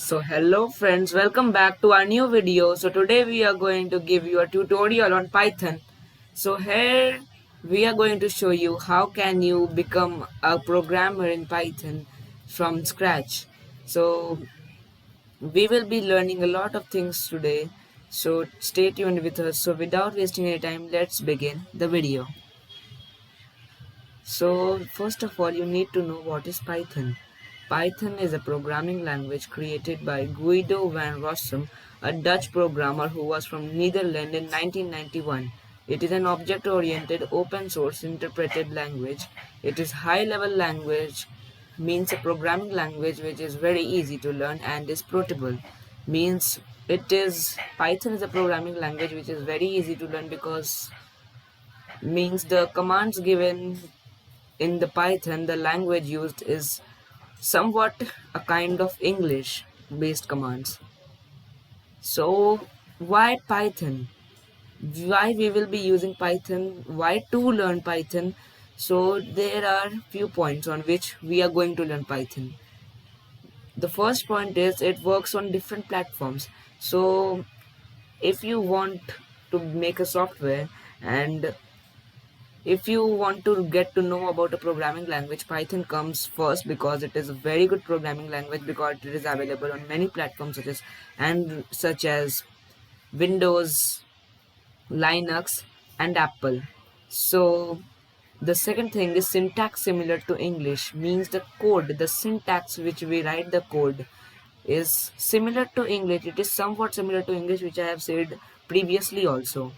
Hello friends, welcome back to our new video. Today we are going to give you a tutorial on Python. Here we are going to show you how can you become a programmer in Python from scratch. So we will be learning a lot of things today. Stay tuned with us. Without wasting any time, let's begin the video. First of all, you need to know what is Python. Python is a programming language created by Guido van Rossum, a Dutch programmer who was from Netherlands in 1991. It is an object-oriented, open-source interpreted language. It is high-level language, means a programming language which is very easy to learn and is portable. Means Python is a programming language which is very easy to learn because means the commands given in the Python, the language used is somewhat a kind of English based commands. So why Python? Why we will be using Python? Why to learn Python? So there are few points on which we are going to learn Python. The first point is it works on different platforms. So if you want to make a software and if you want to get to know about a programming language, Python comes first because it is a very good programming language because it is available on many platforms such as Windows, Linux, and Apple. So the second thing is syntax similar to English, means the syntax which we write the code is similar to English. It is somewhat similar to English, which I have said previously also.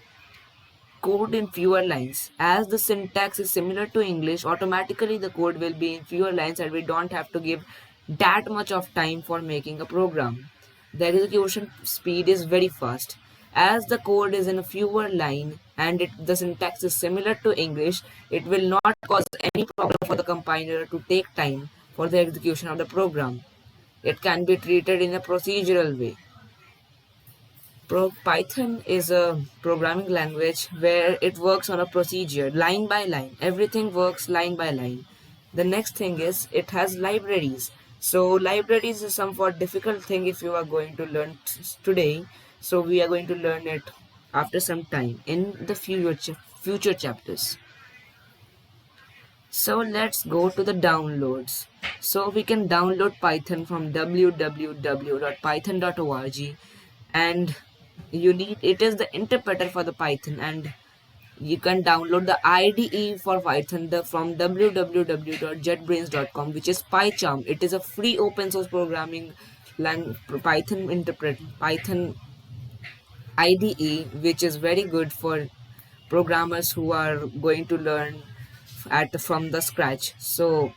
Code in fewer lines. As the syntax is similar to English, automatically the code will be in fewer lines and we don't have to give that much of time for making a program. The execution speed is very fast. As the code is in a fewer line and the syntax is similar to English, it will not cause any problem for the compiler to take time for the execution of the program. It can be treated in a procedural way. Python is a programming language where it works on a procedure, line by line. Everything works line by line. The next thing is it has libraries. So libraries is somewhat difficult thing if you are going to learn today. So we are going to learn it after some time in the future chapters. So let's go to the downloads. So we can download Python from www.python.org and it is the interpreter for the Python, and you can download the IDE for Python from www.jetbrains.com, which is PyCharm. It is a free open source programming Python IDE, which is very good for programmers who are going to learn from the scratch. So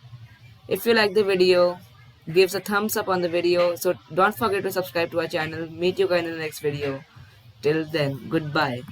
if you like the video, give a thumbs up on the video. So don't forget to subscribe to our channel. Meet you guys in the next video. Till then, goodbye.